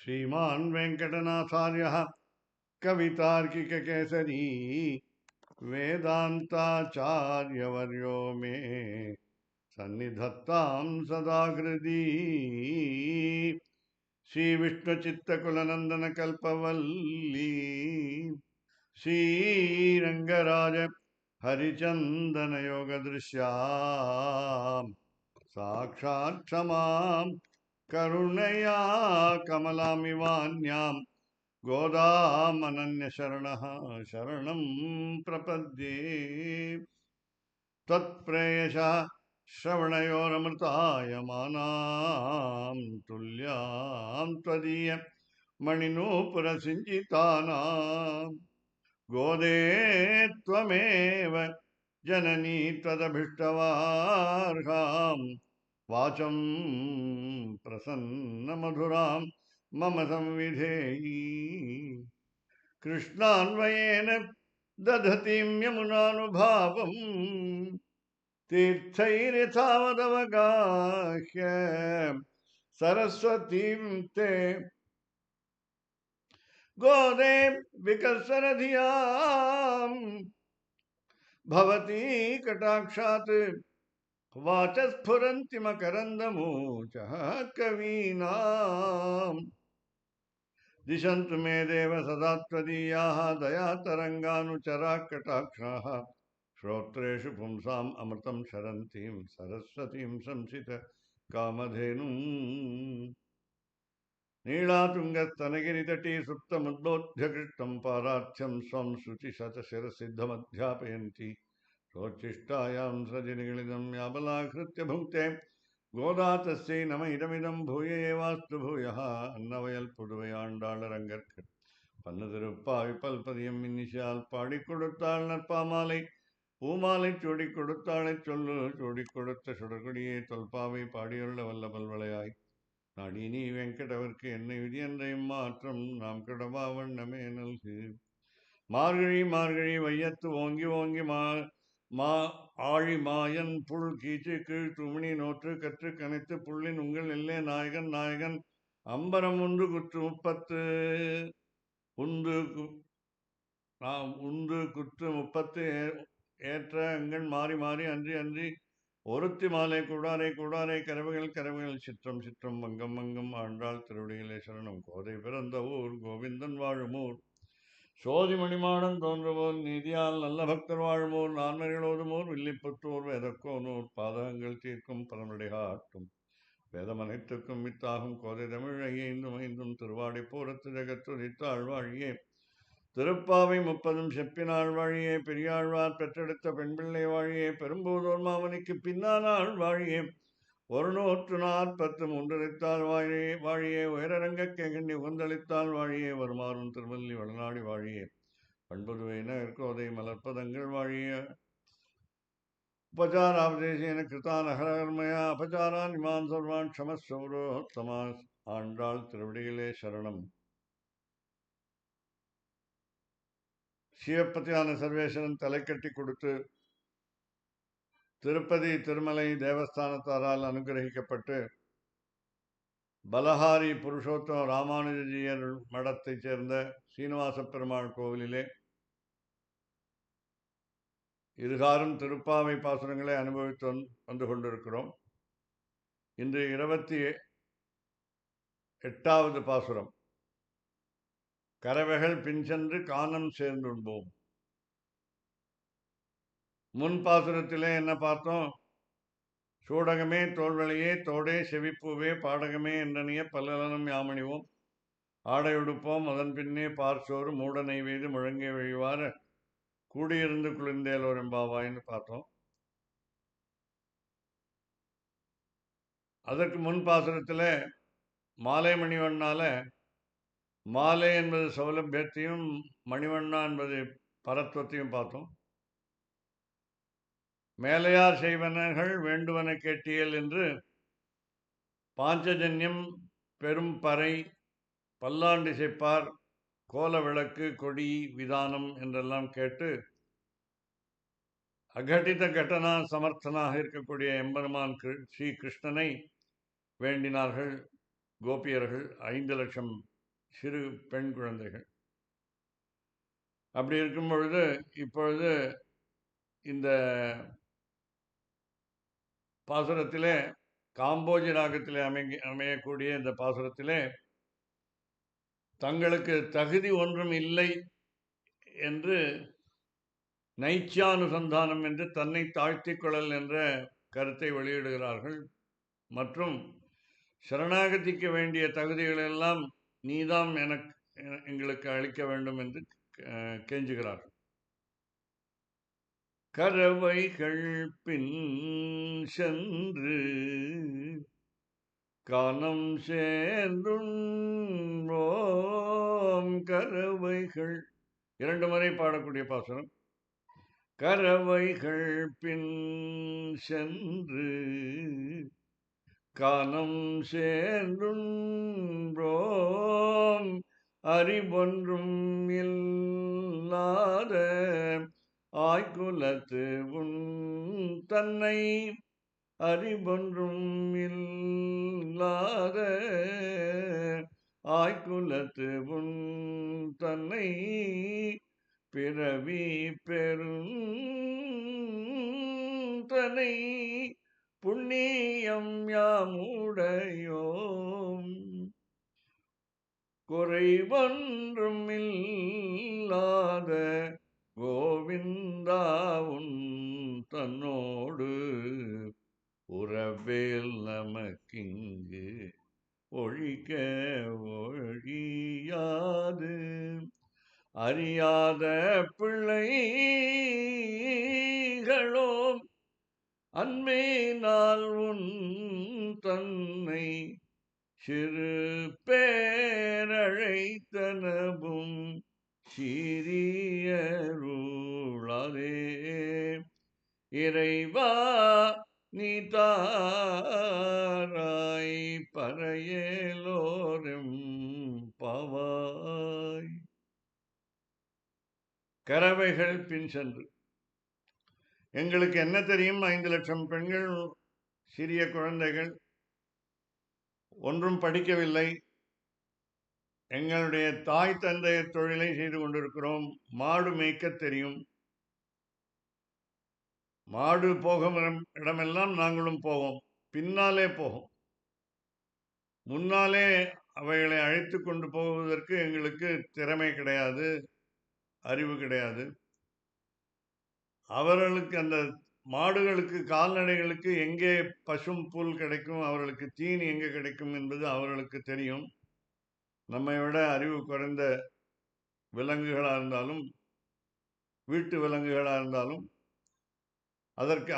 श्रीमान् वेङ्कटनाथार्यः कवितार्किककेसरी वेदान्ताचार्यवर्यो मे सन्निधत्तां सदा हृदि श्रीविष्णुचित्तकुलनन्दनकल्पवल्ली श्रीरङ्गराज हरिचन्दनयोगदृश्याम् साक्षात् क्षमां करुणया कमलामिवान्यां गोदामनन्यशरणः शरणं प्रपद्ये त्वत्प्रेयसः श्रवणयोरमृतायमानां तुल्यां त्वदीय मणिनूपुरसिञ्चितानां गोदे त्वमेव जननी त्वदभिष्टवार्हां वाचं प्रसन्नमधुरां मम संविधेयी कृष्णान्वयेन दधतीं यमुनानुभावं तीर्थैर्यथावदवगाह्य सरस्वतीं ते गोदे विकर्षरधियां भवती कटाक्षात् वाचस्फुरन्ति मकरन्दमूचः कवीनाम् दिशन्तु मे देव सदा त्वदीयाः दयातरङ्गानुचराः कटाक्षाः श्रोत्रेषु पुंसाम् अमृतं क्षरन्तीं सरस्वतीं संसित कामधेनुम् नीलातुङ्गस्तनगिरितटी सुप्तमुद्बोध्य कृष्णं पारार्थ्यं स्वं शुचिशतशिरसिद्धमध्यापयन्ति सोच्छिष्टायां सृजनिगलितं याबलाकृत्य भुङ्क्ते गोदा तस्यै नम इदमिदं भूय एवास्तु भूयः अन्नवयल पुडुवैयाण्डाळरङ्गற்கு பன்னதிருப்பாவி பல்பதியம் இன்னிசால் பாடி கொடுத்தாள் நற்பாமாலை பூமாலை சூடி கொடுத்தாளை சொல்லு சூடி கொடுத்த சுடர்கொடியே தொல்பாவை பாடியுள்ள வல்ல பல்வளையாய் நாடி நீ வெங்கடவர்க்கு என்னை விதி என்ற இம்மாற்றம் நாம் கிடவா வண்ணமே நல்கு மார்கழி மார்கழி வையத்து ஓங்கி ஓங்கி மா ஆழி மாயன் புல் கீச்சு கீழ் துமினி நோற்று கற்று கனைத்து புள்ளின் உங்கள் இல்லே நாயகன் நாயகன் அம்பரம் உண்டு குற்று முப்பத்து உந்து குற்று முப்பத்து ஏற்ற அங்கள் மாறி மாறி அன்றி அன்றி ஒருத்தி மாலை கூடாரை கூடாரை கரவுகள் கரவுகள் சிற்றம் சிற்றம் மங்கம் மங்கம் ஆண்டாள் திருவடிகளே சரணம் கோதை பிறந்த ஊர் கோவிந்தன் வாழுமூர் சோதி மணிமாடன் தோன்றுவோர் நீதியால் நல்ல பக்தர் வாழுமோர் நான்மறைகளோதுமோர் வில்லிப்புத்தூர் வேதக்கோனூர் பாதகங்கள் தீர்க்கும் பரமடைகாட்டும் வேதமனைத்துக்கும் வித்தாகும் கோதை தமிழ் ஐந்தும் ஐந்தும் திருவாடி போரத்து ஜெகத்துதித்தாள் வாழியே திருப்பாவை 30 செப்பினாள் வாழியே பெரியாழ்வார் பெற்றெடுத்த பெண் பிள்ளை வாழியே பெரும்போதோர் மாமனிக்கு பின்னானாள் வாழியே 140 முன்றளித்தாள் வாழியே வாழியே உயரரங்கக் கெங்கண்ணி உகந்தளித்தாள் வாழியே வருமாறும் திருவல்லி வளநாடி வாழியே பண்புதுவையின கோதை மலர்ப்பதங்கள் வாழிய உபச்சாராபதேசேன கிருதானகரமயா அபச்சாரான் இமான் சர்வான் க்ஷமஸ்வரோத்தமா ஆண்டாள் திருவடிகளே சரணம். சிவப்பதியான சர்வேஸ்வரன் தலை கட்டி கொடுத்து திருப்பதி திருமலை தேவஸ்தானத்தாரால் அனுகிரகிக்கப்பட்டு பலஹாரி புருஷோத்தம ராமானுஜியர் மடத்தைச் சேர்ந்த சீனிவாச பெருமாள் கோவிலிலே இதுகாரும் திருப்பாவை பாசுரங்களை அனுபவித்து வந்து கொண்டிருக்கிறோம். இன்று 28வது பாசுரம். கரவைகள் பின் சென்று கானம் சேர்ந்துண்போம். முன் பாசுரத்திலே என்ன பார்த்தோம்? சூடகமே தோல்வழியே தோடே செவிப்பூவே பாடகமே என்றனிய பல்லலனம் யாமணிவோம் ஆடையுடுப்போம் அதன் பின்னே பார்சோறு மூட நெய்வேது முழங்கே வழிவார கூடியிருந்து குளிர்ந்தேலோர் எம்பாவாயின்னு பார்த்தோம். அதற்கு முன் பாசுரத்தில் மாலை மணிவண்ணால மாலை என்பது சௌலபியத்தையும் மணிவண்ணா என்பது பரத்வத்தையும் பார்த்தோம். மேலையார் செய்வனர்கள் வேண்டுவன கேட்டியல் என்று பாஞ்சஜன்யம் பெரும் பறை பல்லாண்டிசைப்பார் கோல விளக்கு கொடி விதானம் என்றெல்லாம் கேட்டு அகட்டித கட்டனா சமர்த்தனாக இருக்கக்கூடிய எம்பெருமான் ஸ்ரீ கிருஷ்ணனை வேண்டினார்கள் கோபியர்கள். 5 லட்சம் சிறு பெண் குழந்தைகள். அப்படி இருக்கும் பொழுது இப்பொழுது இந்த பாசுரத்திலே காம்போஜி ராகத்திலே அமையக்கூடிய இந்த பாசுரத்திலே தங்களுக்கு தகுதி ஒன்றும் இல்லை என்று நைச்சியானுசந்தானம் என்று தன்னை தாழ்த்திக் கொள்ளல் என்ற கருத்தை வெளியிடுகிறார்கள். மற்றும் சரணாகதிக்கு வேண்டிய தகுதிகளெல்லாம் நீதாம் எங்களுக்கு அளிக்க வேண்டும் என்று கெஞ்சுகிறார்கள். கரவைகள் பின் சென்று கானம் சேர்ந்தும் கரவைகள் 2 முறை பாடக்கூடிய பாசுரம். கரவைகள் பின் சென்று கானம் சேர்ந்தும் அறிவொன்றும் இல்லாத ஆய்குலத்து உன் தன்னை அறிவொன்றும் இல்லாத ஆய்குலத்து உன் தன்னை பிறவி பெருந்தனை புண்ணியம் யாமுடையோம் குறைவொன்றும் இல்லாத கோவிந்தாவுன் தன்னோடு உறவேல் நமக்கிங்கு ஒழிக்க ஒழியாது அறியாத பிள்ளைகளோம் அன்மையினால் உன் தன்னை சிறு பேரழைத்தனவும் சீரியருளாரே இறைவா நீ தாராய் பறையலோரும் பாவாய். கறவைகள் பின் சென்று எங்களுக்கு என்ன தெரியும்? 5 லட்சம் பெண்கள், சிறிய குழந்தைகள், ஒன்றும் படிக்கவில்லை. எங்களுடைய தாய் தந்தையர் தொழிலை செய்து கொண்டிருக்கிறோம். மாடு மேய்க்க தெரியும். மாடு போகும் இடமெல்லாம் நாங்களும் போவோம். பின்னாலே போகும். முன்னாலே அவைகளை அழைத்து கொண்டு போவதற்கு எங்களுக்கு திறமை கிடையாது, அறிவு கிடையாது. அவர்களுக்கு அந்த மாடுகளுக்கு, கால்நடைகளுக்கு எங்கே பசும் புல் கிடைக்கும், அவர்களுக்கு தீனி எங்கே கிடைக்கும் என்பது அவர்களுக்கு தெரியும். நம்மை விட அறிவு குறைந்த விலங்குகளாக இருந்தாலும், வீட்டு விலங்குகளாக இருந்தாலும் அதற்கு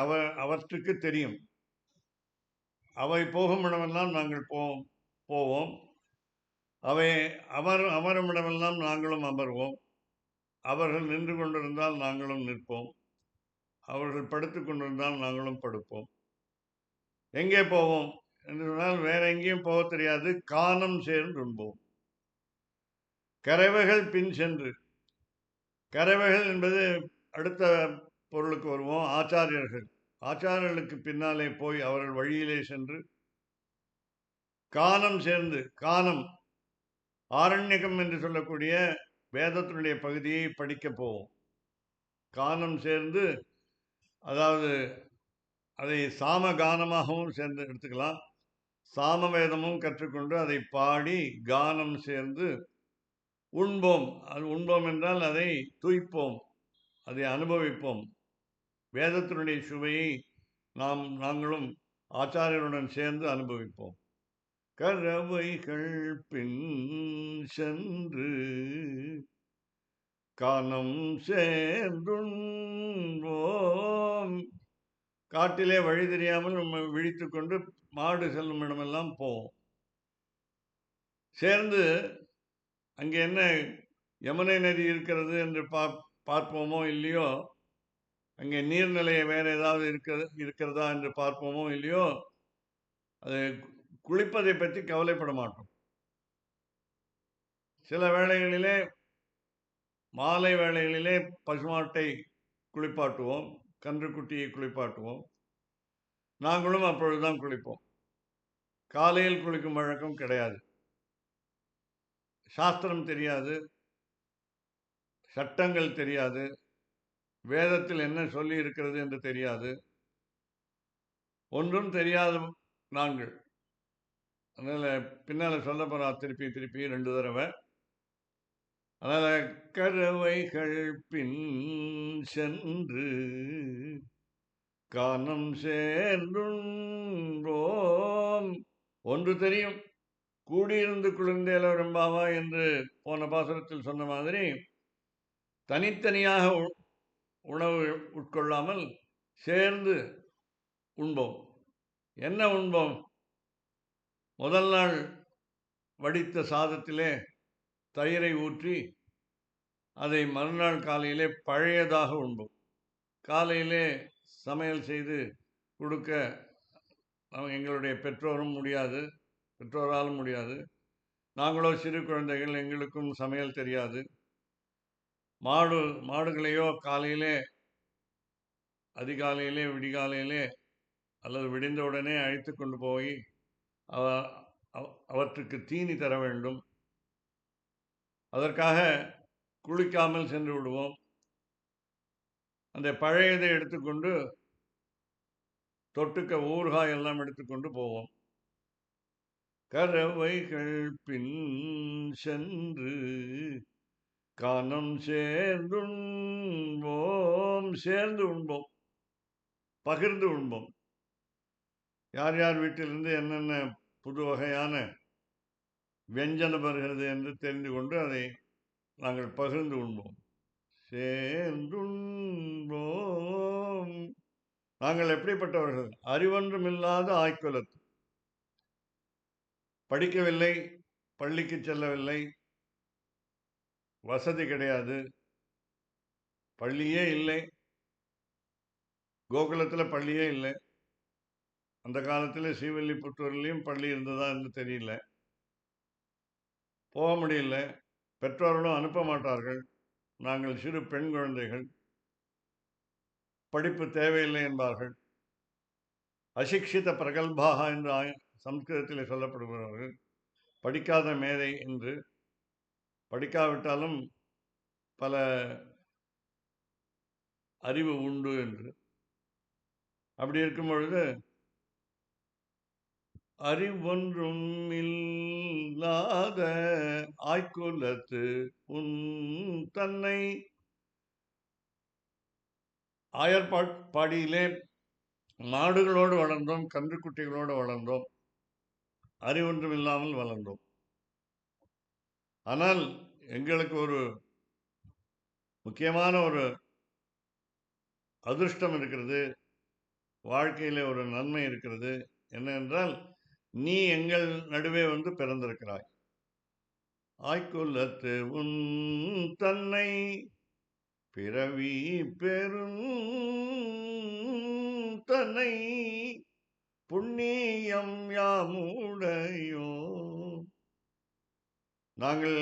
அவற்றுக்கு தெரியும். அவை போகும் இடமெல்லாம் நாங்கள் போவோம். அவை அமரும் இடமெல்லாம் நாங்களும் அமர்வோம். அவர்கள் நின்று கொண்டிருந்தால் நாங்களும் நிற்போம். அவர்கள் படுத்து கொண்டிருந்தால் நாங்களும் படுப்போம். எங்கே போவோம் என்று சொன்னால் வேற எங்கேயும் போக தெரியாது. கானம் சேர்ந்து உண்போம். கறவைகள் பின் சென்று, கறவைகள் என்பது அடுத்த பொருளுக்கு வருவோம். ஆச்சாரியர்கள், ஆச்சாரியர்களுக்கு பின்னாலே போய் அவர்கள் வழியிலே சென்று கானம் சேர்ந்து, கானம் ஆரண்யகம் என்று சொல்லக்கூடிய வேதத்தினுடைய பகுதியை படிக்க போவோம். கானம் சேர்ந்து, அதாவது அதை சாமகானமாகவும் சேர்ந்து எடுத்துக்கலாம். சாமவேதமும் கற்றுக்கொண்டு அதை பாடி கானம் சேர்ந்து உண்போம். அது உண்போம் என்றால் அதை துய்ப்போம், அதை அனுபவிப்போம். வேதத்தினுடைய சுவையை நாங்களும் ஆச்சாரியருடன் சேர்ந்து அனுபவிப்போம். கறவைகள் பின் சென்று கானம் சேர்ந்துண்போம். காட்டிலே வழி தெரியாமல் நம்ம விழித்து கொண்டு மாடு செல்லும் இடமெல்லாம் போவோம். சேர்ந்து அங்கே என்ன யமுனை நதி இருக்கிறது என்று பார்ப்போமோ இல்லையோ, அங்கே நீர்நிலையை வேற ஏதாவது இருக்கிறதா என்று பார்ப்போமோ இல்லையோ, அது குளிப்பதை பற்றி கவலைப்பட மாட்டோம். சில வேளைகளிலே, மாலை வேளைகளிலே பசுமாட்டை குளிப்பாட்டுவோம், கன்றுக்குட்டியை குளிப்பாட்டுவோம். நாங்களும் அப்பொழுதுதான் குளிப்போம். காலையில் குளிக்கும் வழக்கம் கிடையாது. சாஸ்திரம் தெரியாது, சட்டங்கள் தெரியாது, வேதத்தில் என்ன சொல்லி இருக்கிறது என்று தெரியாது, ஒன்றும் தெரியாத நாங்கள். அதனால பின்னால சொல்ல போறா திருப்பி திருப்பி 2 தடவை. அதனால கறவைகள் பின் சென்று கானம் சேர்ந்தும் ஒன்று தெரியும், கூடியிருந்து குளிர்ந்தேலோரம்பாவா என்று போன பாசுரத்தில் சொன்ன மாதிரி தனித்தனியாக உணவு உட்கொள்ளாமல் சேர்ந்து உண்போம். என்ன உண்போம்? முதல் நாள் வடித்த சாதத்திலே தயிரை ஊற்றி அதை மறுநாள் காலையிலே பழையதாக உண்போம். காலையிலே சமையல் செய்து கொடுக்க எங்களுடைய பெற்றோரும் முடியாது, பெற்றோராலும் முடியாது. நாங்களோ சிறு குழந்தைகள், எங்களுக்கும் சமையல் தெரியாது. மாடுகளையோ காலையிலே அதிகாலையிலே விடிகாலையிலே அல்லது விடிந்தவுடனே அழைத்து கொண்டு போய் அவற்றுக்கு தீனி தர வேண்டும். அதற்காக குளிக்காமல் சென்று விடுவோம். அந்த பழையதை எடுத்துக்கொண்டு தொட்டுக்க ஊறுகாய் எல்லாம் எடுத்துக்கொண்டு போவோம். கறவைகள் பின் சென்று கானம் சேர்ந்துண்போம், சேர்ந்து உண்போம், பகிர்ந்து உண்போம். யார் யார் வீட்டிலிருந்து என்னென்ன புது வகையான வியஞ்சனம் வருகிறது என்று தெரிந்து கொண்டு அதை நாங்கள் பகிர்ந்து உண்போம். சேர்ந்துண்போம். நாங்கள் எப்படிப்பட்டவர்கள்? அறிவொன்றுமில்லாத ஆய்க்குலத்து. படிக்கவில்லை, பள்ளிக்கு செல்லவில்லை, வசதி கிடையாது, பள்ளியே இல்லை, கோகுலத்தில் பள்ளியே இல்லை. அந்த காலத்தில் ஸ்ரீவில்லிபுத்தூர்லேயும் பள்ளி இருந்ததா என்று தெரியல. போக முடியல, பெற்றோர்களும் அனுப்ப மாட்டார்கள். நாங்கள் சிறு பெண் குழந்தைகள், படிப்பு தேவையில்லை என்பார்கள். அசிக்ஷித பிரகல்பாக என்று சம்ஸ்கிருதத்தில் சொல்லப்படுகிறார்கள். படிக்காத மேதை என்று. படிக்காவிட்டாலும் பல அறிவு உண்டு என்று. அப்படி இருக்கும் பொழுது அறிவொன்றும் இல்லாத ஆய்க்குலத்து உன் தன்னை. ஆயர்பாடியிலே மாடுகளோடு வளர்ந்தோம், கன்றுக்குட்டிகளோடு வளர்ந்தோம், அறிவொன்றும் இல்லாமல் வளர்ந்தோம். ஆனால் எங்களுக்கு ஒரு முக்கியமான ஒரு அதிர்ஷ்டம் இருக்கிறது, வாழ்க்கையிலே ஒரு நன்மை இருக்கிறது. என்னவென்றால், நீ எங்கள் நடுவே வந்து பிறந்திருக்கிறாய். ஆய்க்குலத்து உன் தன்னை பிறவி பெரும் தன்னை புண்ணியம் யாமுடையோ. நாங்கள்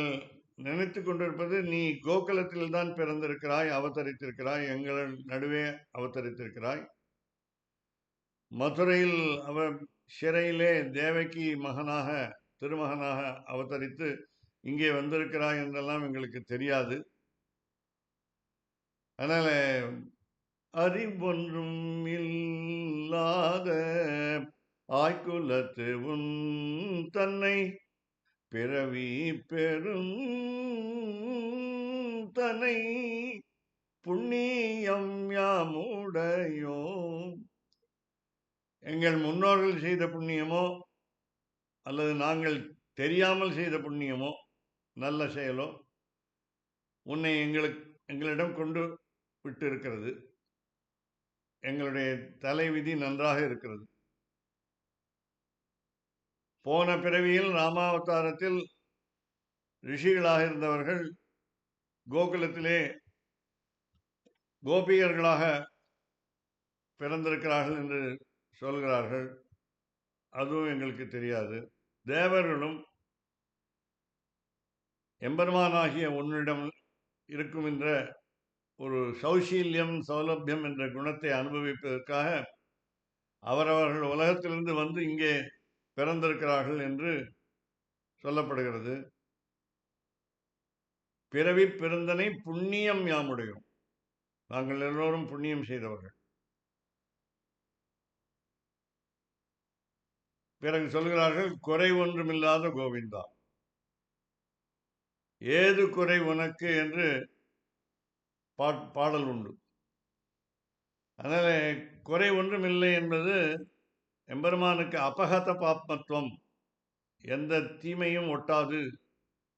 நினைத்து கொண்டிருப்பது, நீ கோகுலத்தில் தான் பிறந்திருக்கிறாய், அவதரித்திருக்கிறாய், எங்கள் நடுவே அவதரித்திருக்கிறாய். மதுரையில் சிறையிலே தேவகி மகனாக, திருமகனாக அவதரித்து இங்கே வந்திருக்கிறாய் என்றெல்லாம் எங்களுக்கு தெரியாது. அதனால அறிவொன்றும் இல்லாத ஆய்க்குலத்து உன் தன்னை பிறவி பெரும் தன்னை புண்ணியம் யாமுடையோ. எங்கள் முன்னோர்கள் செய்த புண்ணியமோ அல்லது நாங்கள் தெரியாமல் செய்த புண்ணியமோ நல்ல செயலோ உன்னை எங்களிடம் கொண்டு விட்டு இருக்கிறது. எங்களுடைய தலைவிதி நன்றாக இருக்கிறது. போன பிறவியில் ராமாவதாரத்தில் ரிஷிகளாக இருந்தவர்கள் கோகுலத்திலே கோபியர்களாக பிறந்திருக்கிறார்கள் என்று சொல்கிறார்கள். அதுவும் எங்களுக்கு தெரியாது. தேவர்களும் எம்பெருமானாகிய உன்னிடம் இருக்கும் என்ற ஒரு சௌசீல்யம், சௌலபியம் என்ற குணத்தை அனுபவிப்பதற்காக அவரவர்கள் உலகத்திலிருந்து வந்து இங்கே பிறந்திருக்கிறார்கள் என்று சொல்லப்படுகிறது. பிறவி பிறந்தனை புண்ணியம் யாமுடையோம். நாங்கள் எல்லோரும் புண்ணியம் செய்தவர்கள். பிறகு சொல்கிறார்கள், குறை ஒன்றுமில்லாத கோவிந்தா, ஏது குறை உனக்கு என்று பாடல் உண்டு. அதனால குறை ஒன்றும் இல்லை என்பது எம்பெருமானுக்கு அபகத பாப்மத்துவம், எந்த தீமையும் ஒட்டாது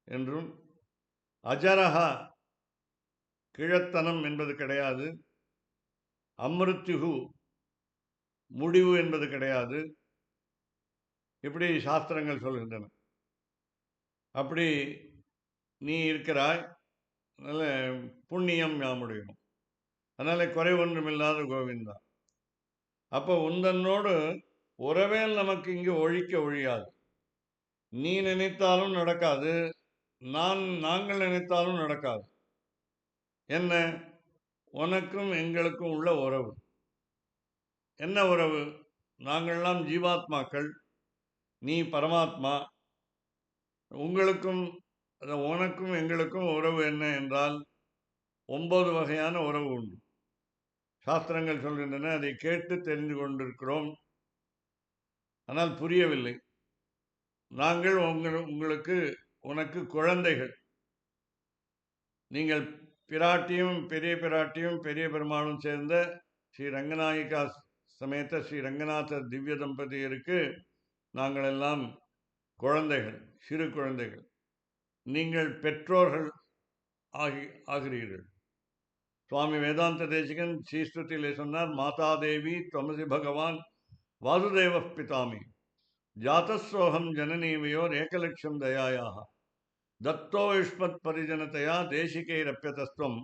என்றும், அஜரஹா கிழத்தனம் என்பது கிடையாது, அமிருத்யுகு முடிவு என்பது கிடையாது, இப்படி சாஸ்திரங்கள் சொல்கின்றன. அப்படி நீ இருக்கிறாய், அதனால புண்ணியம் யாமுடையும், அதனால குறை ஒன்றுமில்லாத கோவிந்தா. அப்போ உந்தன்னோடு உறவேல் நமக்கு இங்கு ஒழிக்க ஒழியாது. நீ நினைத்தாலும் நடக்காது, நாங்கள் நினைத்தாலும் நடக்காது. என்ன? உனக்கும் எங்களுக்கும் உள்ள உறவு. என்ன உறவு? நாங்கள்லாம் ஜீவாத்மாக்கள், நீ பரமாத்மா. உனக்கும் எங்களுக்கும் உறவு என்ன என்றால் 9 வகையான உறவு உண்டு. சாஸ்திரங்கள் சொல்கின்றன, அதை கேட்டு தெரிந்து கொண்டிருக்கிறோம், ஆனால் புரியவில்லை. நாங்கள் உனக்கு குழந்தைகள். நீங்கள் பிராட்டியும் பெரிய பெருமாளும் சேர்ந்த ஸ்ரீ ரங்கநாயிகா சமேத ஸ்ரீ ரங்கநாத திவ்ய தம்பதியருக்கு நாங்கள் எல்லாம் குழந்தைகள், சிறு குழந்தைகள். நீங்கள் பெற்றோர்கள் ஆகிறீர்கள். சுவாமி வேதாந்த தேசிகன் ஸ்ரீஸ்ருதியிலே சொன்னார், மாதாதேவி துவமசி பகவான் வாசுதேவ பிதாமி ஜாதசோகம் ஜனனீமையோர் ஏகலட்சம் தயாயாக தத்தோ யுஷ்மத் பரிஜனதையா தேசிகைரப்பியதஸ்துவம்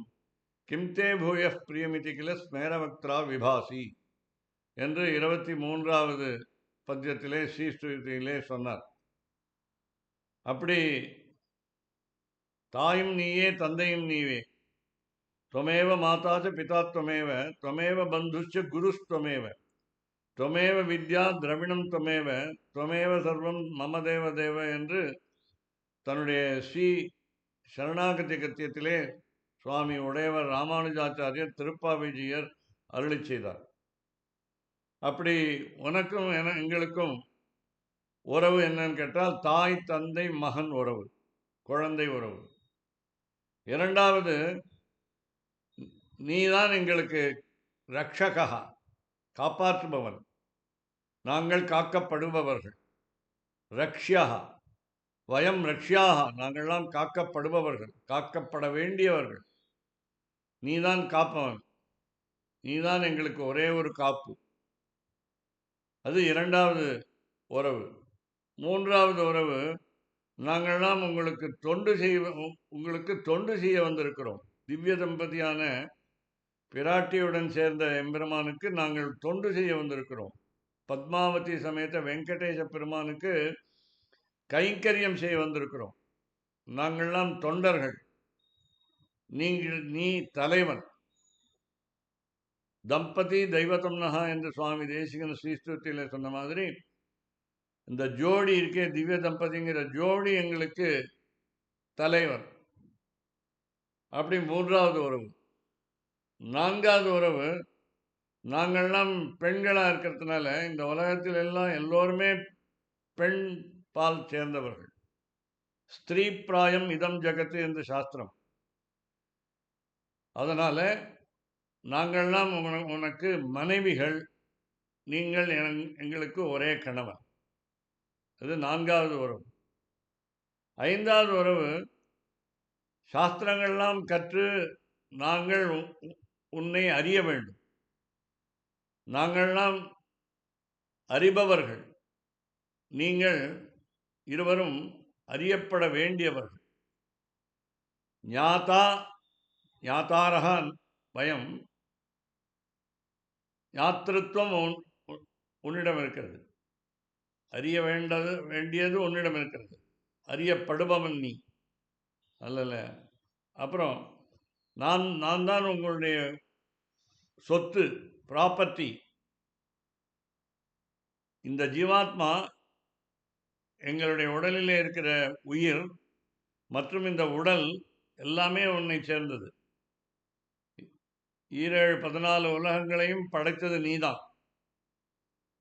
கிம்தே பூய பிரியமிதி கில ஸ்மேரவக்திரா விபாசி என்று 23வது பத்தியத்திலே ஸ்ரீஸ்ருதியிலே சொன்னார். அப்படி தாயும் நீயே, தந்தையும் நீவே. துவமேவ மாதாச்ச பிதா துவமேவ, துவமேவ பந்துச்ச குருஸ்துவமேவ, துவமேவ வித்யா திரவிணம் துவமேவ, துவமேவ சர்வம் மம தேவ தேவ என்று தன்னுடைய ஸ்ரீ சரணாகதி கத்தியத்திலே சுவாமி உடையவர் ராமானுஜாச்சாரியர் திருப்பாவிஜியர் அருளி செய்தார். அப்படி உனக்கும் எங்களுக்கும் உறவு என்னன்னு கேட்டால் தாய் தந்தை மகன் உறவு, குழந்தை உறவு. இரண்டாவது, நீதான் எங்களுக்கு ரக்ஷகா, காப்பாற்றுபவன், நாங்கள் காக்கப்படுபவர்கள். ரக்ஷ்யா வயம் ரக்ஷ்யாக, நாங்கள்லாம் காக்கப்படுபவர்கள், காக்கப்பட வேண்டியவர்கள். நீதான் காப்பவன், நீதான் எங்களுக்கு ஒரே ஒரு காப்பு. அது இரண்டாவது உறவு. மூன்றாவது உறவு, நாங்கள்லாம் உங்களுக்கு தொண்டு செய்ய வந்திருக்கிறோம். திவ்ய தம்பதியான பிராட்டியுடன் சேர்ந்த எம்பெருமானுக்கு நாங்கள் தொண்டு செய்ய வந்திருக்கிறோம். பத்மாவதி சமேத வெங்கடேச பெருமானுக்கு கைங்கரியம் செய்ய வந்திருக்கிறோம். நாங்கள்லாம் தொண்டர்கள், நீ தலைவன். தம்பதி தெய்வத்தம்னஹா என்று சுவாமி தேசிகன் ஸ்ரீஸ்துதியில சொன்ன மாதிரி, இந்த ஜோடி இருக்கே, திவ்ய தம்பதிங்கிற ஜோடி எங்களுக்கு தலைவர். அப்படி மூன்றாவது உறவு. நான்காவது உறவு, நாங்கள்லாம் பெண்களாக இருக்கிறதுனால இந்த உலகத்தில் எல்லோருமே பெண் பால் சேர்ந்தவர்கள். ஸ்திரீ பிராயம் இதம் ஜகத்து என்று சாஸ்திரம். அதனால நாங்கள்லாம் உனக்கு மனைவிகள், நீங்கள் எங்களுக்கு ஒரே கணவன். இது நான்காவது உறவு. ஐந்தாவது உறவு, சாஸ்திரங்கள்லாம் கற்று நாங்கள் உன்னை அறிய வேண்டும். நாங்கள்லாம் அறிபவர்கள், நீங்கள் இருவரும் அறியப்பட வேண்டியவர்கள். ஞாதா ஞாதாரஹான் பயம், ஞாத்திருத்துவம் உன்னிடம் இருக்கிறது. அறிய வேண்டியது உன்னிடம் இருக்கிறது. அறியப்படுபவன் நீ அல்ல. அப்புறம் நான் தான் உங்களுடைய சொத்து, ப்ராப்பர்ட்டி. இந்த ஜீவாத்மா, எங்களுடைய உடலிலே இருக்கிற உயிர் மற்றும் இந்த உடல் எல்லாமே உன்னை சேர்ந்தது. 14 உலகங்களையும் படைத்தது நீதான்.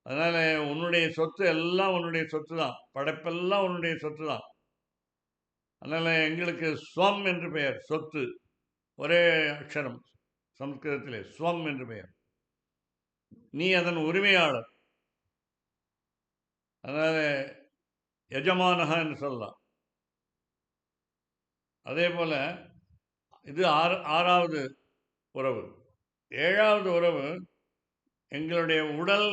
அதனால உன்னுடைய சொத்து எல்லாம் உன்னுடைய சொத்து தான். படைப்பெல்லாம் உன்னுடைய சொத்து தான். அதனால எங்களுக்கு ஸ்வம் என்று பெயர். சொத்து ஒரே அக்ஷரம். சம்ஸ்கிருதத்திலே ஸ்வம் என்று பெயர். நீ அதன் உரிமையாளர். அதனால எஜமானகா என்று சொல்லலாம். அதே போல இது ஆறாவது உறவு. 7வது உறவு எங்களுடைய உடல்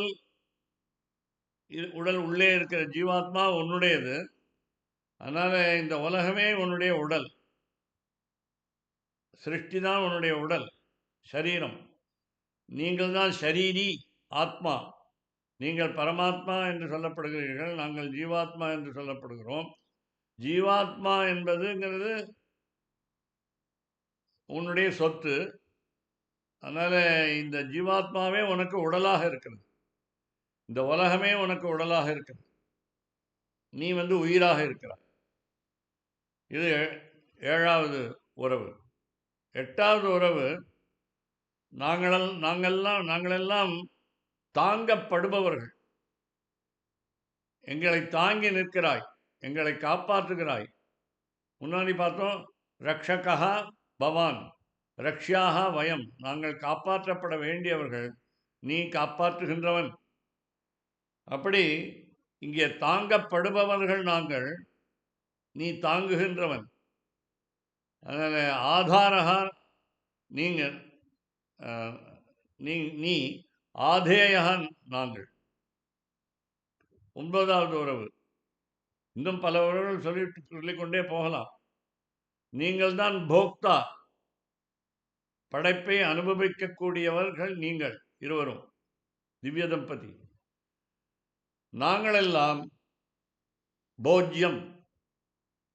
உள்ளே இருக்கிற ஜீவாத்மா உன்னுடையது. அதனால இந்த உலகமே உன்னுடைய உடல். சிருஷ்டி தான் உன்னுடைய உடல், சரீரம். நீங்கள் தான் ஷரீரி, ஆத்மா. நீங்கள் பரமாத்மா என்று சொல்லப்படுகிறீர்கள், நாங்கள் ஜீவாத்மா என்று சொல்லப்படுகிறோம். ஜீவாத்மா என்பதுங்கிறது உன்னுடைய சொத்து. அதனால இந்த ஜீவாத்மாவே உனக்கு உடலாக இருக்கிறது. இந்த உலகமே உனக்கு உடலாக இருக்கிறது. நீ உயிராக இருக்கிறாய். இது 7வது உறவு. 8வது உறவு நாங்களெல்லாம் தாங்கப்படுபவர்கள். எங்களை தாங்கி நிற்கிறாய், எங்களை காப்பாற்றுகிறாய். முன்னாடி பார்த்தோம், ரக்ஷகா பவான் ரக்ஷியாக வயம். நாங்கள் காப்பாற்றப்பட வேண்டியவர்கள், நீ காப்பாற்றுகின்றவன். அப்படி இங்கே தாங்கப்படுபவர்கள் நாங்கள், நீ தாங்குகின்றவன். அதனால் ஆதாரகா நீங்கள், நீ ஆதேயகன் நாங்கள். 9வது உறவு. இன்னும் பல உறவுகள் சொல்லிக்கொண்டே போகலாம். நீங்கள் தான் போக்தா, படைப்பை அனுபவிக்கக்கூடியவர்கள் நீங்கள் இருவரும், திவ்ய தம்பதி. நாங்களெல்லாம் போஜ்யம்,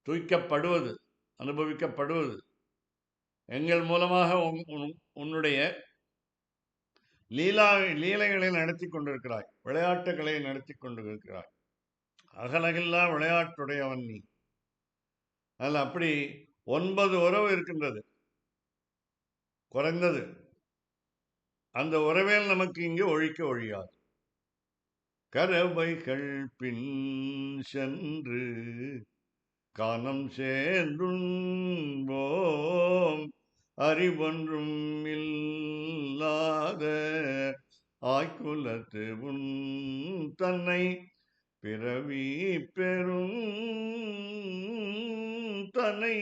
தூய்க்கப்படுவது, அனுபவிக்கப்படுவது. எங்கள் மூலமாக உன்னுடைய லீலைகளை நடத்தி கொண்டிருக்கிறாய், விளையாட்டுகளை நடத்தி கொண்டிருக்கிறாய். அகலகில்லா விளையாட்டுடையவன் நீ. அதில் அப்படி 9 உறவு இருக்கின்றது, குறைந்தது. அந்த உறவேல் நமக்கு இங்கு ஒழியாது. கரவைகள் பின் சென்று கானம் சேர்ந்தும்போம், அறிவொன்றும் இல்லாத ஆய்குலத்து உன் தன்னை பிறவி பெரும் தன்னை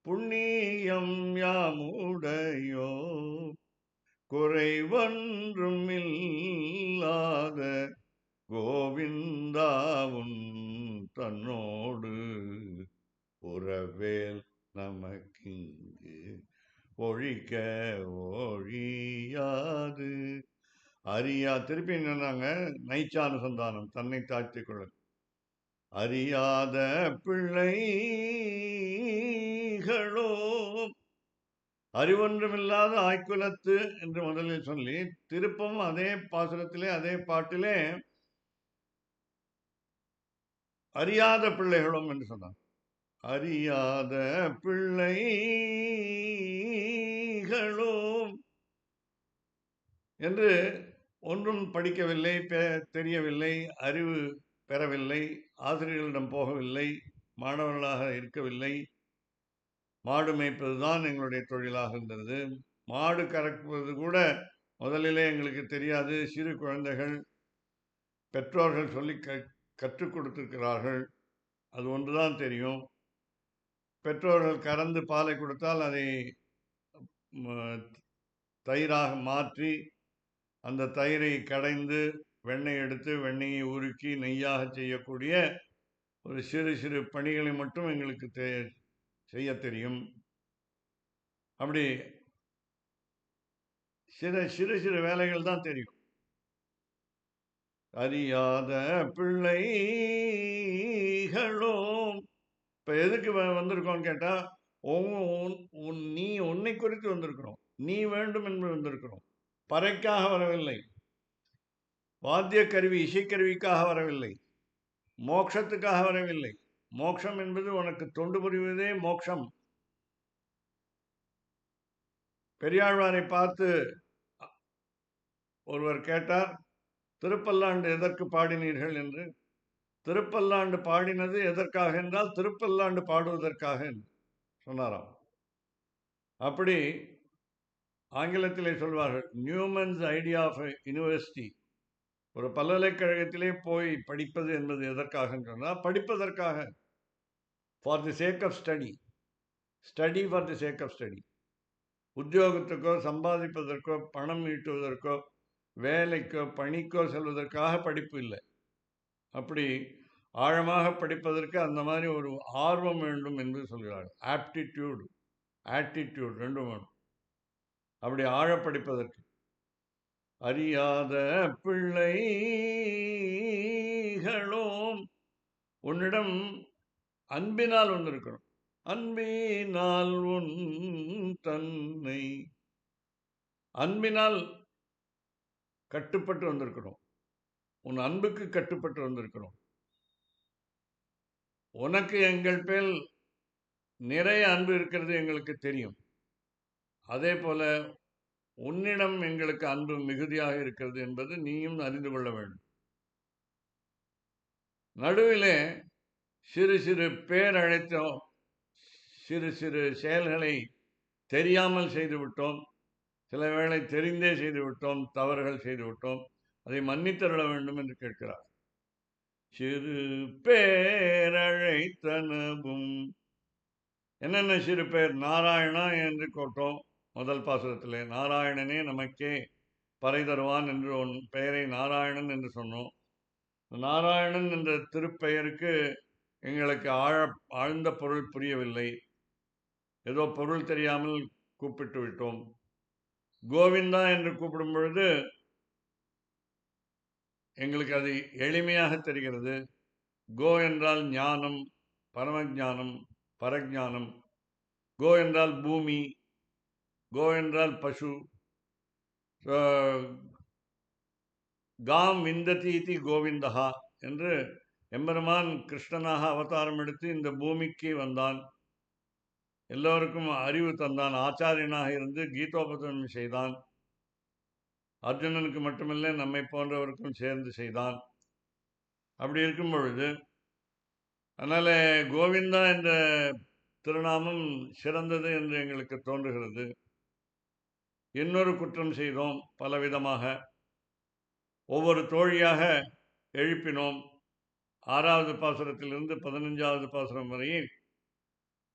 புண்ணியம் யாமுடையோ, குறைவொன்றும் இல்லாத கோவிந்தாவும் தன்னோடு உறவேல் நமக்கிங்கு ஒழிக்க ஒழியாது. திருப்பி என்னன்னாங்க, நைச்சானுசந்தானம், தன்னை தாழ்த்திக் கொள்ள. அறியாத பிள்ளைகளோ, அறிவொன்றுமில்லாத ஆய்குலத்து என்று முதலில் சொல்லி, திருப்பம் அதே பாசுரத்திலே அதே பாட்டிலே அறியாத பிள்ளைகளும் என்று சொன்னார். அறியாத பிள்ளைகளும் என்று ஒன்றும் படிக்கவில்லை, தெரியவில்லை, அறிவு பெறவில்லை, ஆசிரியர்களிடம் போகவில்லை, மாணவர்களாக இருக்கவில்லை. மாடு மேய்ப்பதுதான் எங்களுடைய தொழிலாக இருந்தது. மாடு கறக்குவது கூட முதலிலே எங்களுக்கு தெரியாது. சிறு குழந்தைகள், பெற்றோர்கள் சொல்லி கற்றுக் கொடுத்திருக்கிறார்கள். அது ஒன்றுதான் தெரியும். பெற்றோர்கள் கறந்து பாலை கொடுத்தால் அதை தயிராக மாற்றி, அந்த தயிரை கடைந்து வெண்ணெய் எடுத்து வெண்ணெயை உருக்கி நெய்யாக செய்யக்கூடிய ஒரு சிறு சிறு பணிகளை மட்டும் எங்களுக்கு செய்ய தெரியும். அப்படி சிறு சிறு வேலைகள் தான் தெரியும். அறியாத பிள்ளைகளும். இப்ப எதுக்கு வந்திருக்கோன்னு கேட்டா, நீ உன்னை குறித்து வந்திருக்கிறோம், நீ வேண்டும் என்று வந்திருக்கிறோம். பறைக்காக வரவில்லை, வாத்திய கருவி இசைக்கருவிக்காக வரவில்லை, மோட்சத்துக்காக வரவில்லை. மோட்சம் என்பது உனக்கு தொண்டு புரிவதே மோட்சம். பெரியாழ்வாரை பார்த்து ஒருவர் கேட்டார், திருப்பல்லாண்டு எதற்கு பாடினீர்கள் என்று. திருப்பல்லாண்டு பாடினது எதற்காக என்றால் திருப்பல்லாண்டு பாடுவதற்காக என்று சொன்னாராம். அப்படி ஆங்கிலத்திலே சொல்வார்கள், நியூமன்ஸ் ஐடியா ஆஃப் யூனிவர்சிட்டி, ஒரு பல்கலைக்கழகத்திலே போய் படிப்பது என்பது எதற்காக சொன்னால் படிப்பதற்காக, for the sake of study, study for the sake of study. உத்தியோகத்துக்கோ சம்பாதிப்பதற்கோ பணம் ஈட்டுவதற்கோ வேலைக்கோ பணிக்கோ செல்வதற்காக படிப்பு இல்லை. அப்படி ஆழமாக படிப்பதற்கு அந்த மாதிரி ஒரு ஆர்வம் வேண்டும் என்று சொல்கிறார்கள். ஆப்டிடியூட், ஆட்டிடியூட் ரெண்டும் வேணும். அப்படி ஆழ படிப்பதற்கு. அறியாத பிள்ளைகளும் உன்னிடம் அன்பினால் ஒன்று இருக்கணும். அன்பினால் உன் தன்னை, அன்பினால் கட்டுப்பட்டு வந்திருக்கணும். உன் அன்புக்கு கட்டுப்பட்டு வந்திருக்கணும். உனக்கு எங்கள் பேர் நிறைய அன்பு இருக்கிறது எங்களுக்கு தெரியும். அதே போல உன்னிடம் எங்களுக்கு அன்பு மிகுதியாக இருக்கிறது என்பது நீயும் அறிந்து கொள்ள வேண்டும். நடுவிலே சிறு சிறு பேரழைத்தோம், சிறு சிறு செயல்களை தெரியாமல் செய்துவிட்டோம், சில வேளை தெரிந்தே செய்துவிட்டோம், தவறுகள் செய்துவிட்டோம், அதை மன்னித்தருள வேண்டும் என்று கேட்கிறார். சிறு பேரழைத்தனவும், என்னென்ன சிறு பேர்? நாராயணா என்று கோட்டோம் முதல் பாசுரத்திலே. நாராயணனே நமக்கே பறை தருவான் என்று உன் பெயரை நாராயணன் என்று சொன்னோம். நாராயணன் என்ற திருப்பெயருக்கு எங்களுக்கு ஆழ்ந்த பொருள் புரியவில்லை. ஏதோ பொருள் தெரியாமல் கூப்பிட்டு விட்டோம். கோவிந்தா என்று கூப்பிடும் பொழுது எங்களுக்கு அது எளிமையாக தெரிகிறது. கோ என்றால் ஞானம், பரமஞானம், பரஜானம். கோ என்றால் பூமி, கோ என்றால் பசு. காம் விந்ததி இதி கோவிந்தகா என்று எம்பெருமான் கிருஷ்ணனாக அவதாரம் எடுத்து இந்த பூமிக்கு வந்தான். எல்லோருக்கும் அறிவு தந்தான். ஆச்சாரியனாக இருந்து கீதோபதேசம் செய்தான். அர்ஜுனனுக்கு மட்டுமில்லை, நம்மை போன்றவருக்கும் சேர்ந்து செய்தான். அப்படி இருக்கும் பொழுது, அதனால கோவிந்தா என்ற திருநாமம் சிறந்தது என்று எங்களுக்கு தோன்றுகிறது. இன்னொரு குற்றம் செய்தோம் பலவிதமாக. ஒவ்வொரு தோழியாக எழுப்பினோம். 6வது பாசுரத்திலிருந்து 15வது பாசுரம் வரையில்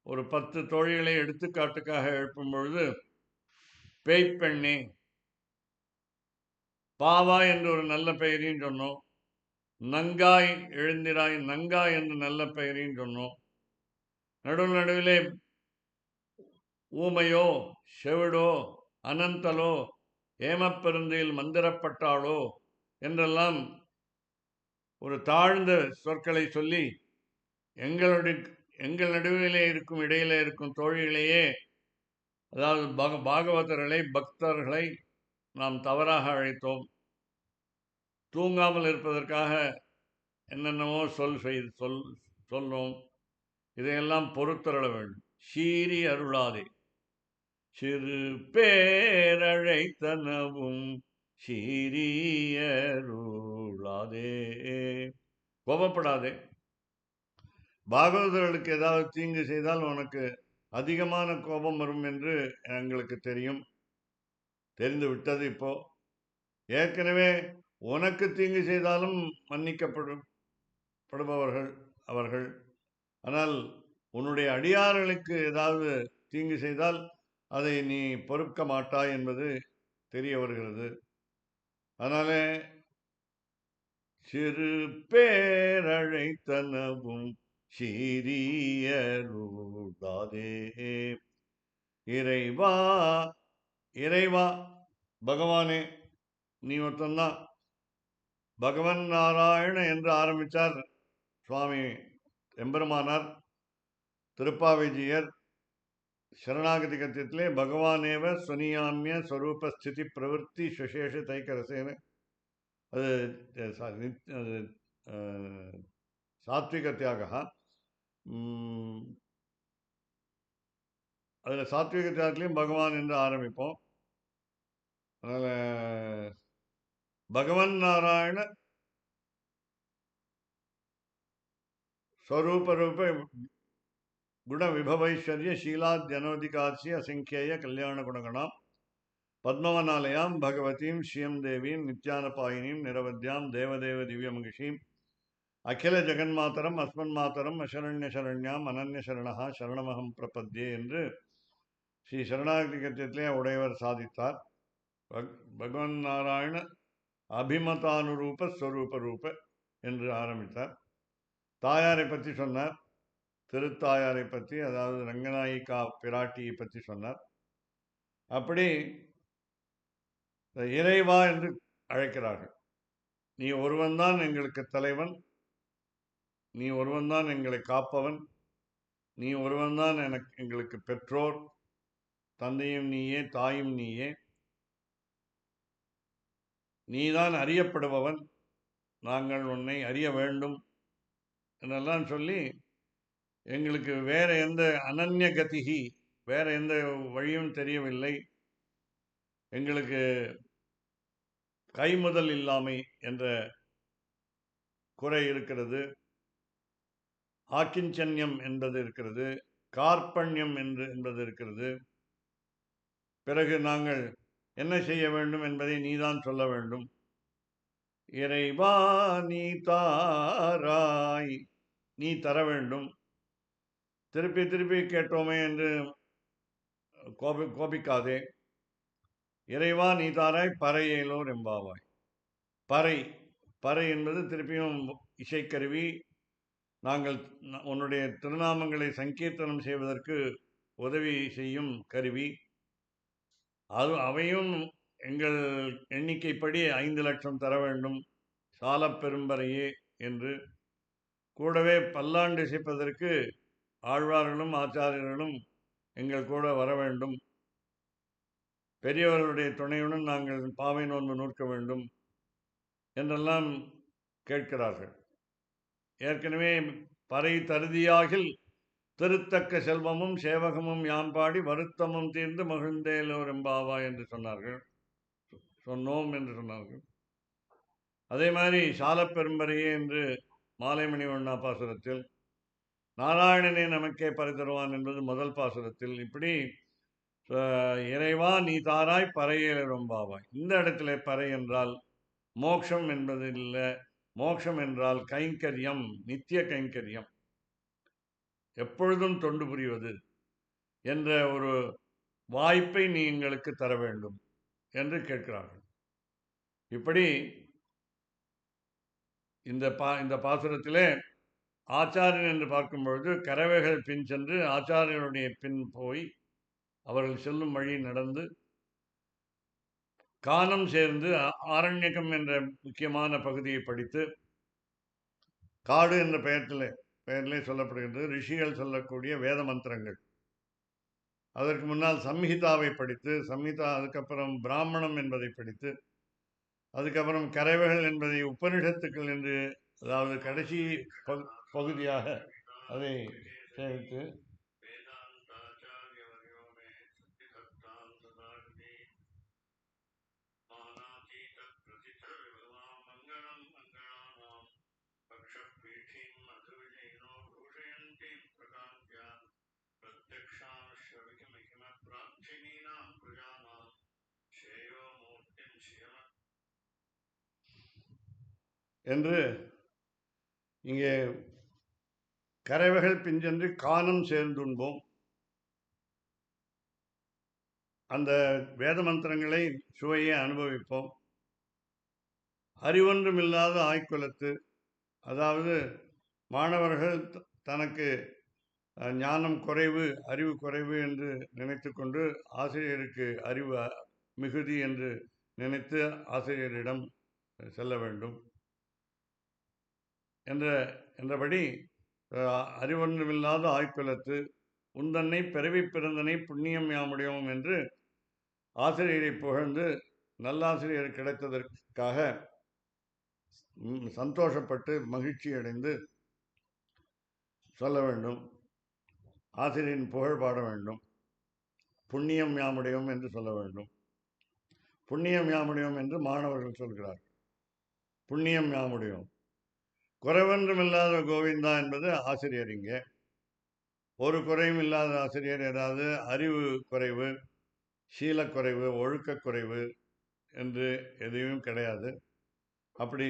ஒரு 10 தோழிகளை எடுத்துக்காட்டுக்காக எழுப்பும் பொழுது, பேய்ப்பெண்ணே, பாவா என்று ஒரு நல்ல பெயரையும் சொன்னோம். நங்காய் எழுந்திராய், நங்காய் என்று நல்ல பெயரையும் சொன்னோம். நடுவிலே ஊமையோ, செவிடோ, அனந்தலோ, ஏமப்பெருந்தையில் மந்திரப்பட்டாளோ என்றெல்லாம் ஒரு தாழ்ந்த சொற்களை சொல்லி எங்கள் நடுவிலே இருக்கும், இடையிலே இருக்கும் தோழிகளையே, அதாவது பாகவதர்களை, பக்தர்களை நாம் தவறாக அழைத்தோம். தூங்காமல் இருப்பதற்காக என்னென்னவோ சொன்னோம். இதையெல்லாம் பொறுத்தருள வேண்டும். சீறி அருளாதே. சிறு பேரழைத்தனவும் சீரியருளாதே. கோபப்படாதே. பாகவதர்களுக்கு ஏதாவது தீங்கு செய்தால் உனக்கு அதிகமான கோபம் வரும் என்று எங்களுக்கு தெரிந்து விட்டது. இப்போ ஏற்கனவே உனக்கு தீங்கு செய்தாலும் மன்னிக்கப்படுபவர்கள் அவர்கள். ஆனால் உன்னுடைய அடியார்களுக்கு ஏதாவது தீங்கு செய்தால் அதை நீ பொறுக்க மாட்டாய் என்பது தெரிய வருகிறது. அதனாலே சிறு பேரழைத்தனவும் சீரியருளாதே. இறைவா, இறைவா, பகவானே, நீ ஒருத்தந்தான். பகவன் நாராயண என்று ஆரம்பித்தார் சுவாமி எம்பெருமானார். திருப்பாவைஜியர் சரணாகதி கத்தியத்திலே பகவானேவ ஸ்வனியாமிய ஸ்வரூபஸ்திதி பிரவருத்தி சுசேஷ தைக்கரசேன, அது சாத்விக தியாக. அதில் சாத்விக தியாகத்திலையும் பகவான் என்று ஆரம்பிப்போம். அதனால் பகவன் நாராயண ஸ்வரூப ரூப குண விபவைஸ்வர்ய ஷீலாத்யனோதிகாட்சி அசங்கேய கல்யாண குணகணாம் பத்மவனாலயாம் பகவதீம் ஸ்ரீயம் தேவீம் நித்யானபாயினீம் நிரவத்யாம் தேவதேவ திவ்யமகிஷீம் அகில ஜெகன்மாதரம் அஸ்மன் மாதரம் அசரண்ய சரண்யாம் அனன்ய சரணா சரணமகம் பிரபத்யே என்று ஸ்ரீ சரணாகதி கத்தியத்திலே உடையவர் சாதித்தார். பகவன் நாராயண அபிமதானுரூப ஸ்வரூப ரூப என்று ஆரம்பித்தார். தாயாரை பற்றி சொன்னார், திருத்தாயாரை பற்றி, அதாவது ரங்கநாயிகா பிராட்டியை பற்றி சொன்னார். அப்படி இறைவா என்று அழைக்கிறார்கள். நீ ஒருவன்தான் எங்களுக்கு தலைவன், நீ ஒருவன்தான் எங்களை காப்பவன், நீ ஒருவன்தான் எங்களுக்கு பெற்றோர், தந்தையும் நீயே தாயும் நீயே, நீதான் அறியப்படுபவன், நாங்கள் உன்னை அறிய வேண்டும் என்றெல்லாம் சொல்லி எங்களுக்கு வேற எந்த அனன்ய கதிகி, வேற எந்த வழியும் தெரியவில்லை, எங்களுக்கு கைமுதல் இல்லாமை என்ற குறை இருக்கிறது, ஆக்கிஞ்சன்யம் என்பது இருக்கிறது, கார்பண்யம் என்பது இருக்கிறது. பிறகு நாங்கள் என்ன செய்ய வேண்டும் என்பதை நீதான் சொல்ல வேண்டும். இறைவா நீ தாராய், நீ தர வேண்டும். திருப்பி திருப்பி கேட்டோமே என்று கோபிக்காதே. இறைவா நீ தாராய் பறையேலோர் எம்பாவாய். பறை, பறை என்பது திருப்பியும் இசைக்கருவி. நாங்கள் உன்னுடைய திருநாமங்களை சங்கீர்த்தனம் செய்வதற்கு உதவி செய்யும் கருவி. அவையும் எங்கள் எண்ணிக்கைப்படி 5 லட்சம் தர வேண்டும், சால பெரும்பறையே என்று. கூடவே பல்லாண்டு இசைப்பதற்கு ஆழ்வார்களும் ஆச்சாரியர்களும் எங்கள் கூட வர வேண்டும். பெரியவர்களுடைய துணையுடன் நாங்கள் பாவை நோன்பு நூற்க வேண்டும் என்றெல்லாம் கேட்கிறார்கள். ஏற்கனவே பறை தருதியாகில் திருத்தக்க செல்வமும் சேவகமும் யாம்பாடி வருத்தமும் தீர்ந்து மகிழ்ந்தேலோர் எம்பாவா என்று சொன்னோம் என்று சொன்னார்கள். அதே மாதிரி சாலப்பெரும்பறையே என்று மாலைமணி ஒண்ணா பாசுரத்தில், நாராயணனே நமக்கே பறை தருவான் என்பது முதல் பாசுரத்தில். இப்படி இறைவா நீ தாராய் பறையேலோர் எம்பாவாய். இந்த இடத்துல பறை என்றால் மோட்சம் என்பது இல்லை. மோட்சம் என்றால் கைங்கரியம், நித்திய கைங்கரியம், எப்பொழுதும் தொண்டு புரிவது என்ற ஒரு வாய்ப்பை நீ எங்களுக்கு தர வேண்டும் என்று கேட்கிறார்கள். இப்படி இந்த பாசுரத்திலே ஆச்சாரியன் என்று பார்க்கும் பொழுது கறவைகள் பின் சென்று ஆச்சாரியனுடைய பின் போய் அவர்கள் செல்லும் வழி நடந்து கானம் சேர்ந்து ஆரண்யகம் என்ற முக்கியமான பகுதியை படித்து, காடு என்ற பெயரிலே சொல்லப்படுகின்றது ரிஷிகள் சொல்லக்கூடிய வேத மந்திரங்கள். அதற்கு முன்னால் சம்ஹிதாவை படித்து, அதுக்கப்புறம் பிராமணம் என்பதை படித்து, அதுக்கப்புறம் கறவைகள் என்பதை உபனிஷத்துக்கள் என்று, அதாவது கடைசி பகுதியாக அதை சேர்த்து என்று இங்கே கறவைகள் பிஞ்சென்று கானம் சேர்ந்துண்போம். அந்த வேத மந்திரங்களை சுவையை அனுபவிப்போம். அறிவொன்றுமில்லாத ஆய்குலத்து, அதாவது மாணவர்கள் தனக்கு ஞானம் குறைவு, அறிவு குறைவு என்று நினைத்து கொண்டு ஆசிரியருக்கு அறிவு மிகுதி என்று நினைத்து ஆசிரியரிடம் செல்ல வேண்டும் என்றபடி அறிவொன்றுமில்லாத ஆய்குலத்து உந்தன்னை பிறவி பிறந்தனை புண்ணியம் யாமுடையோம் என்று ஆசிரியரை புகழ்ந்து நல்லாசிரியர் கிடைத்ததற்காக சந்தோஷப்பட்டு மகிழ்ச்சி அடைந்து சொல்ல வேண்டும். ஆசிரியரின் புகழ் பாட வேண்டும். புண்ணியம் யாமுடையோம் என்று சொல்ல வேண்டும். புண்ணியம் யாமுடையோம் என்று மாணவர்கள் சொல்கிறார். புண்ணியம் யாமுடையோம். குறைவொன்றுமில்லாத கோவிந்தா என்பது ஆசிரியர். இங்கே ஒரு குறையும் இல்லாத ஆசிரியர். ஏதாவது அறிவு குறைவு, சீலக்குறைவு, ஒழுக்கக்குறைவு என்று எதுவும் கிடையாது. அப்படி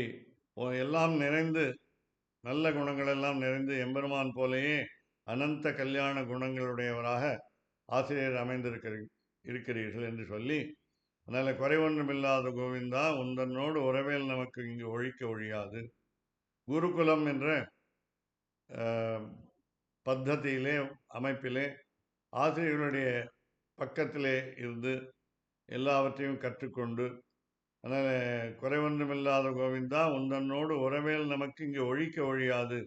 எல்லாம் நிறைந்து, நல்ல குணங்கள் எல்லாம் நிறைந்து எம்பெருமான் போலேயே அனந்த கல்யாண குணங்களுடையவராக ஆசிரியர் இருக்கிறீர்கள் என்று சொல்லி, அதனால் குறைவொன்றுமில்லாத கோவிந்தா உந்தன்னோடு உறவேல் நமக்கு இங்கு ஒழிக்க ஒழியாது. குருகுலம் என்ற பத்ததியிலே, அமைப்பிலே ஆசிரியர்களுடைய பக்கத்திலே இருந்து எல்லாவற்றையும் கற்றுக்கொண்டு, அதனால் குறைவொன்றுமில்லாத கோவிந்தா உந்தன்னோடு உறவேல் நமக்கு இங்கு ஒழிக்க ஒழியாது.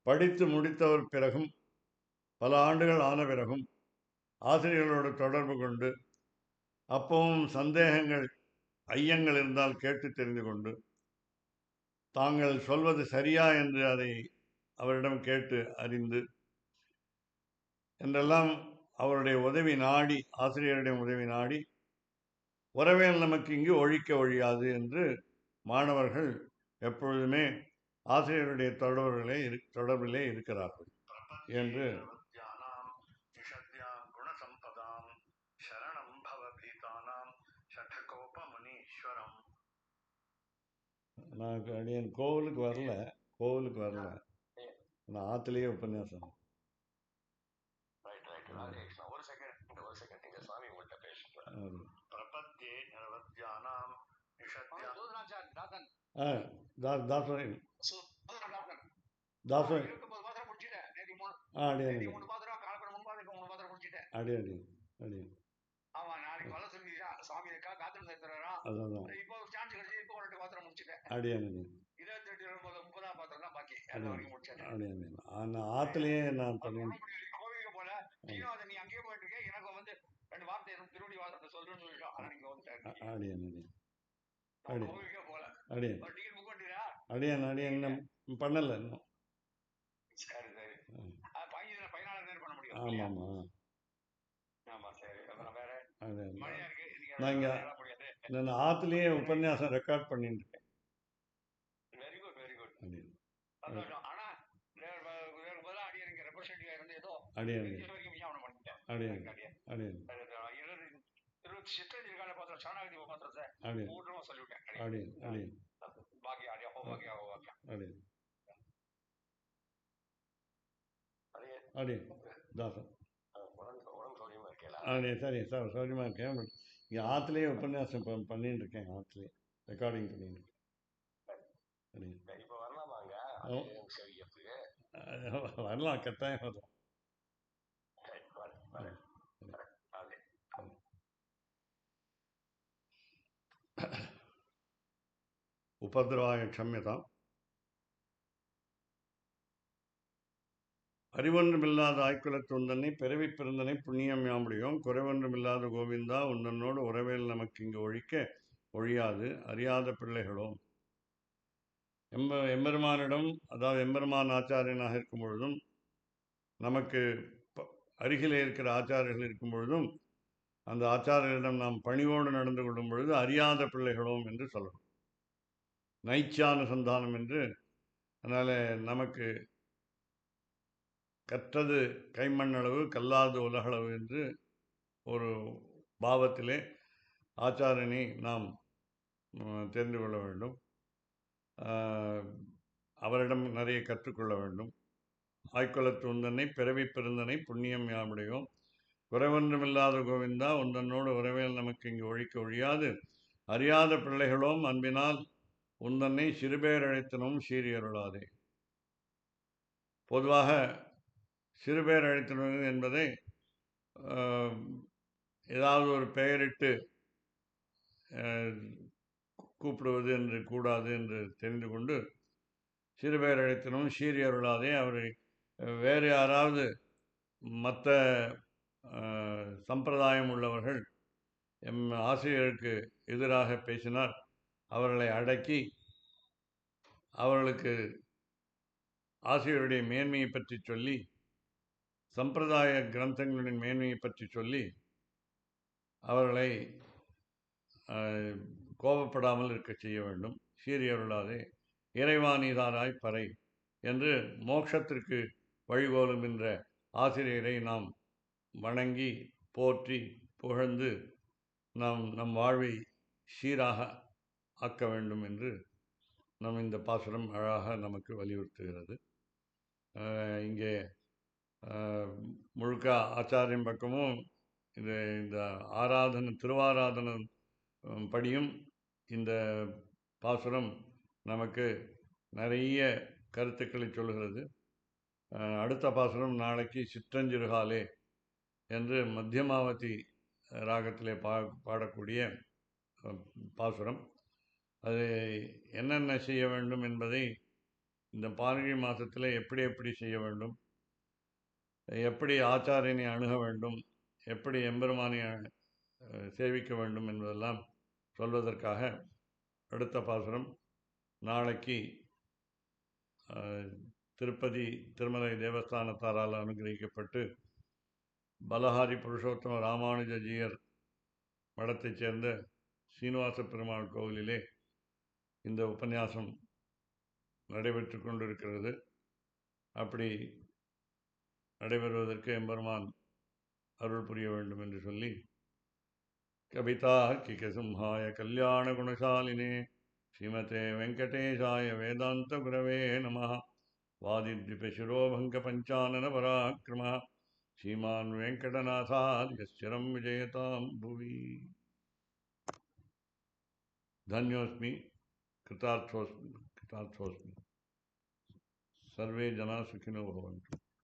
படித்து முடித்தவர் பிறகும், பல ஆண்டுகள் ஆன பிறகும் ஆசிரியர்களோடு தொடர்பு கொண்டு, அப்பவும் சந்தேகங்கள், ஐயங்கள் இருந்தால் கேட்டு தெரிந்து கொண்டு, தாங்கள் சொல்வது சரியா என்று அதை அவரிடம் கேட்டு அறிந்து என்றெல்லாம் அவருடைய உதவி நாடி, ஆசிரியருடைய உதவி நாடி, உறவேல் நமக்கு இங்கு ஒழிக்க ஒழியாது என்று மாணவர்கள் எப்பொழுதுமே ஆசிரியருடைய தொடர்பிலே இருக்கிறார்கள் என்று நான் அடியன் கோவிலுக்கு வரல, நான் ஆற்றுலேயே உபன்யாசம். ஒரு செகண்ட் இங்க சுவாமி உங்கள்கிட்ட பேசுறேன். பிரபத்யே நிரவத்யானாம் ஆற்றுலேயே நான் பண்ணேன். நீ அங்கேயே போயிட்டு இருக்க, எனக்கு வந்து 2 வார்த்தை திருவடி வார்த்தை சொல்றேன்னு சொல்லிட்டோம். ஆனா நீங்க பண்ணல இன்னும். சரி சரி, 14 நேரம் பண்ண முடியும். ஆமாமா, ஆமா சரி. அப்புறம் வேற மழையா இருக்கு, நான் இங்க நான் ஆத்துலயே உபன்யாசம் ரெக்கார்ட் பண்ணிட்டு இருக்கேன். வெரி குட் வெரி குட், சந்தோஷம். ஆனா முதல்ல அடியனுக்கு ரெப்ரசன்டேட்டிவா இருந்து ஏதோ வரைக்கும் விஞ்ஞாபனம் பண்ணிட்டேன். சித்தஞ்சிருக்கான பாத்திரம், சரணாகதி பாத்திரத்தை கூட்டமா சொல்லிவிட்டேன். பாக்கி ஆடியா பாக்கியா சரி சார், சௌரியமா இருக்கேன். இங்கே ஆற்றுலேயே உபன்யாசம் பண்ணிட்டு இருக்கேன். ஆற்றுலேயே ரெக்கார்டிங் பண்ணிட்டு இருக்கேன். இப்போ வரலாமாங்க? வரலாம், கட்டாயம் வரலாம். உபதிரவாய க்ஷம்யதாம். அறிவொன்றுமில்லாத ஆய்க்குலத்து உந்தன்னை பிறவி பிறந்தனை புண்ணியம் யாமுடையோம். குறைவொன்றுமில்லாத கோவிந்தா உந்தன்னோடு உறவேல் நமக்கு இங்கு ஒழிக்க ஒழியாது. அறியாத பிள்ளைகளோம். எம்பெருமானிடம், அதாவது எம்பெருமான் ஆச்சாரியனாக இருக்கும் பொழுதும், நமக்கு அருகிலே இருக்கிற ஆச்சாரியர்கள் இருக்கும் பொழுதும், அந்த ஆச்சாரியரிடம் நாம் பணிவோடு நடந்து கொள்ளும் பொழுது அறியாத பிள்ளைகளோம் என்று சொல்லணும். நைச்சானுசந்தானம் என்று. அதனால் நமக்கு கற்றது கைமண்ணளவு, கல்லாது உலகளவு என்று ஒரு பாவத்திலே ஆச்சாரியனை நாம் தெரிந்து கொள்ள வேண்டும். அவரிடம் நிறைய கற்றுக்கொள்ள வேண்டும். ஆய்க்குலத்து உந்தன்னை பிறவி பிறந்தனை புண்ணியம் யாமுடையோம். குறைவொன்றுமில்லாத கோவிந்தா உந்தன்னோடு உறவேல் நமக்கு இங்கு ஒழிக்க ஒழியாது. அறியாத பிள்ளைகளோம் அன்பினால் உந்தன்னை சிறுபேர் அழைத்தனும் சீரியருளாதே. பொதுவாக சிறுபேர் அழைத்தனும் என்பதை ஏதாவது ஒரு பெயரிட்டு கூப்பிடுவது என்று கூடாது என்று தெரிந்து கொண்டு சிறுபேர் அழைத்தனும் சீரியருளாதே. அவரை வேறு யாராவது மற்ற சம்பிரதாயம் உள்ளவர்கள் எம் ஆசிரியருக்கு எதிராக பேசினார், அவர்களை அடக்கி அவர்களுக்கு ஆசிரியருடைய மேன்மையை பற்றி சொல்லி, சம்பிரதாய கிரந்தங்களின் மேன்மையை பற்றி சொல்லி அவர்களை கோபப்படாமல் இருக்க செய்ய வேண்டும். சீரியருளாதே இறைவானிதாராய் பறை என்று மோட்சத்திற்கு வழிகோலுகின்ற ஆசிரியரை நாம் வணங்கி போற்றி புகழ்ந்து நம் வாழ்வை சீராக ஆக்க வேண்டும் என்று இந்த பாசுரம் அழகாக நமக்கு வலியுறுத்துகிறது. இங்கே முழுக்க ஆச்சாரியம் பக்கமும் இந்த திருவாராதன படியும் இந்த பாசுரம் நமக்கு நிறைய கருத்துக்களை சொல்கிறது. அடுத்த பாசுரம் நாளைக்கு சிற்றஞ்சிறுகாலே என்று மத்தியமாவதி ராகத்திலே பாடக்கூடிய பாசுரம். அது என்னென்ன செய்ய வேண்டும் என்பதை இந்த பால்குடி மாதத்தில் எப்படி செய்ய வேண்டும், எப்படி ஆச்சாரியனை அணுக வேண்டும், எப்படி எம்பெருமானை சேவிக்க வேண்டும் என்பதெல்லாம் சொல்வதற்காக அடுத்த பாசுரம் நாளைக்கு திருப்பதி திருமலை தேவஸ்தானத்தாரால் அனுகிரகிக்கப்பட்டு பலஹாரி புருஷோத்தம ராமானுஜஜியர் மடத்தைச் சேர்ந்த சீனிவாச பெருமாள் கோவிலிலே இந்த உபன்யாசம் நடைபெற்று கொண்டிருக்கிறது. அப்படி நடைபெறுவதற்கு எம்பெருமான் அருள் புரிய வேண்டும் என்று சொல்லி, கவிதார்க்கிக சிம்ஹாய கல்யாண குணசாலினே ஸ்ரீமதே வெங்கடேஷாய வேதாந்த குரவே நமः. வாதித்விபசிரோபங்க பஞ்சானன பராக்கிரமः ஸ்ரீமான் வெங்கடநாதார்ய ஸ்திரம் விஜயதாம் புவி. धन्योस्मि कृतार्थोस्मि सर्वे जना सुखिनो भवन्तु.